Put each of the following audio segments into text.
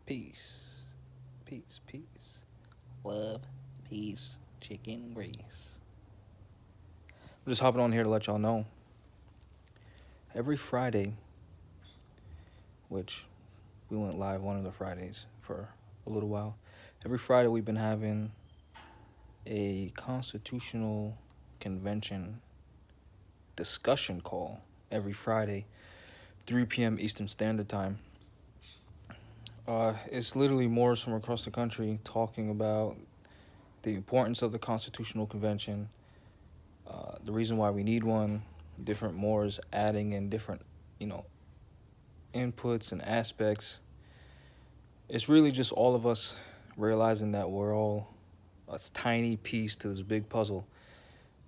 Peace. Peace. Peace. Love. Peace. Chicken grease. I'm just hopping on here to let y'all know. Every Friday, which we went live one of the Fridays for a little while. Every Friday we've been having a constitutional convention discussion call every Friday, 3 p.m. Eastern Standard Time. It's literally Moors from across the country talking about the importance of the Constitutional Convention, the reason why we need one, different Moors adding in different, inputs and aspects. It's really just all of us realizing that we're all a tiny piece to this big puzzle.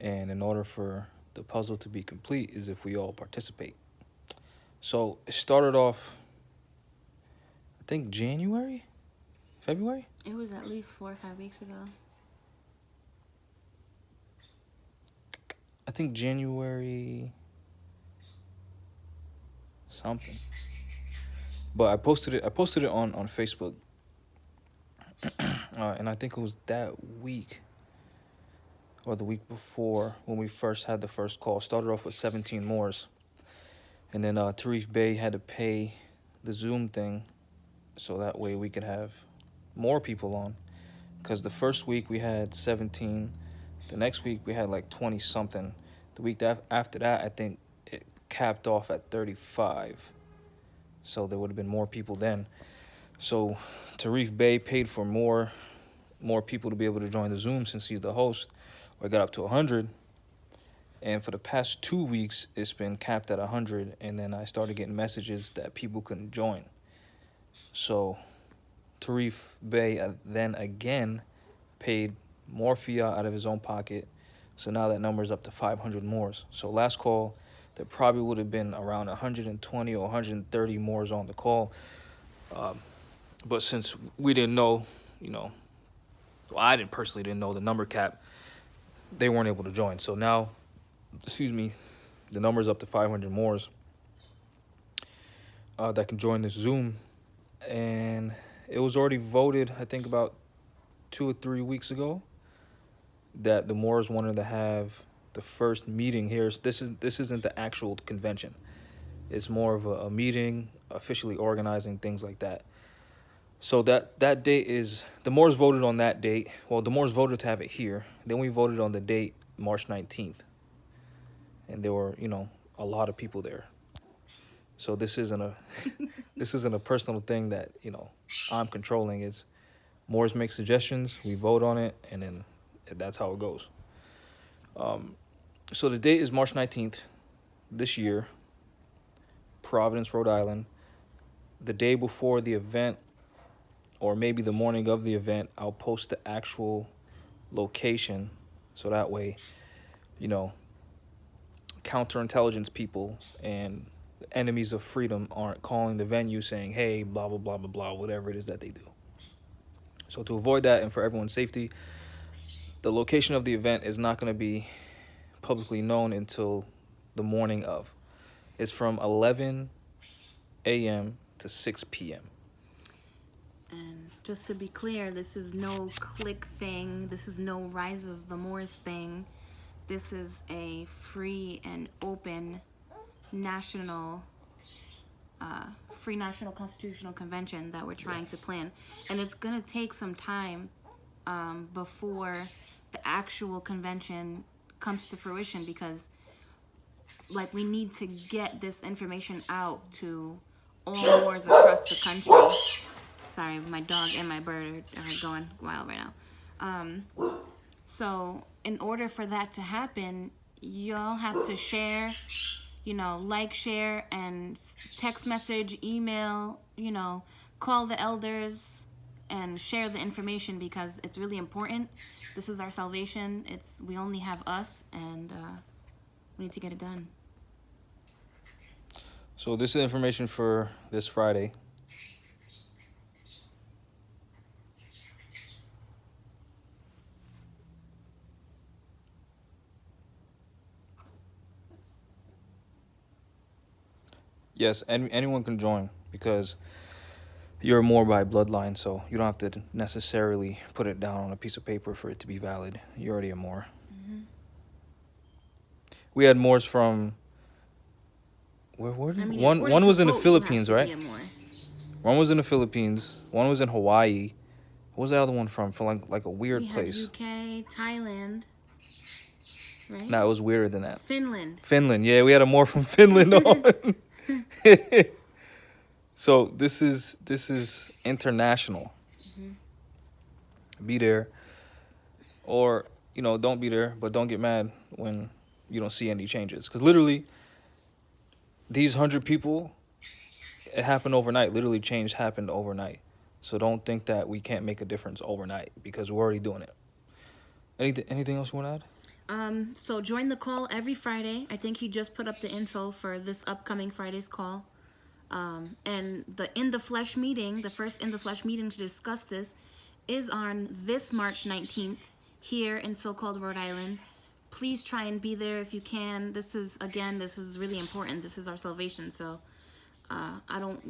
And in order for the puzzle to be complete is if we all participate. So it started off, I think, January? February? It was at least 4 or 5 weeks ago. I think January something. But I posted it on Facebook. And I think it was that week or the week before when we first had the first call. Started off with 17 Moors. And then Tarif Bey had to pay the Zoom thing so that way we could have more people on. Because the first week we had 17. The next week we had like 20 something. The week after that, I think it capped off at 35. So there would have been more people then. So Tarif Bey paid for more people to be able to join the Zoom since he's the host. Or it got up to 100. And for the past 2 weeks, it's been capped at 100. And then I started getting messages that people couldn't join. So Tarif Bey then again paid more fiat out of his own pocket. So now that number is up to 500 Moors. So last call, there probably would have been around 120 or 130 Moors on the call. But since we didn't know, well, I personally didn't know the number cap, they weren't able to join. So now, the number's up to 500 Moors that can join this Zoom. And it was already voted, I think, about 2 or 3 weeks ago that the Moors wanted to have the first meeting here. This isn't the actual convention. It's more of a meeting, officially organizing, things like that. So that date is, the Moors voted on that date. Well, the Moors voted to have it here. Then we voted on the date, March 19th. And there were, a lot of people there. So this isn't a personal thing that, I'm controlling. It's Moors make suggestions, we vote on it, and then that's how it goes. So the date is March 19th this year, Providence, Rhode Island. The day before the event, or maybe the morning of the event, I'll post the actual location. So that way, counterintelligence people and enemies of freedom aren't calling the venue saying, hey, blah, blah, blah, blah, blah, whatever it is that they do. So to avoid that and for everyone's safety, the location of the event is not going to be publicly known until the morning of. It's from 11 a.m. to 6 p.m. And just to be clear, this is no click thing. This is no Rise of the Moors thing. This is a free and open national constitutional convention that we're trying to plan. And it's going to take some time before the actual convention comes to fruition because we need to get this information out to all Moors across the country. Sorry, my dog and my bird are going wild right now. So in order for that to happen, y'all have to share, share, and text message, email, call the elders and share the information because it's really important. This is our salvation. We only have us, and we need to get it done. So this is information for this Friday. Yes, anyone can join because you're more by bloodline, so you don't have to necessarily put it down on a piece of paper for it to be valid. You're already a Moor. We had Moors from where did I mean, one according to was in the Pope, you have Philippines, to be right? a Moor. One was in the Philippines. One was in Hawaii. What was the other one from? From like a weird We have place. UK, Thailand, right? No, it was weirder than that. Finland. Finland. Yeah, we had a Moor from Finland on. So this is international. Be there, or don't be there, but don't get mad when you don't see any changes. Because literally, these 100 people, it happened overnight. Literally, change happened overnight. So don't think that we can't make a difference overnight because we're already doing it. Anything else you want to add? So join the call every Friday. I think he just put up the info for this upcoming Friday's call. And the In the Flesh meeting, the first In the Flesh meeting to discuss this, is on this March 19th here in so-called Rhode Island. Please try and be there if you can. This is really important. This is our salvation. So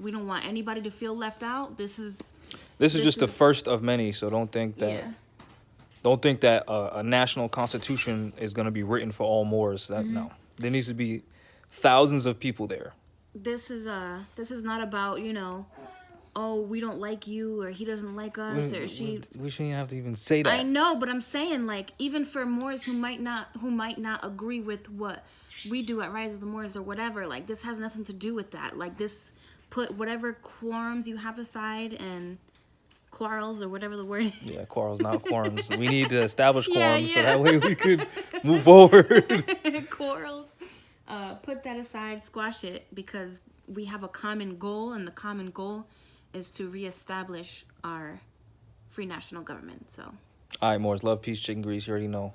we don't want anybody to feel left out. This is just the first of many, so don't think that yeah. don't think that a national constitution is going to be written for all Moors. That no. There needs to be thousands of people there. This is not about, oh, we don't like you or he doesn't like us or she. We shouldn't have to even say that. I know, but I'm saying, like, even for Moors who might not agree with what we do at Rise of the Moors or whatever, like, this has nothing to do with that. Like, this, put whatever quorums you have aside and quarrels or whatever the word is. Yeah, quarrels, not quorums. We need to establish quorums so yeah. that way we could move forward. Quarrels. Put that aside, squash it, because we have a common goal, and the common goal is to reestablish our free national government. So, All right, Moors, love, peace, chicken grease. You already know.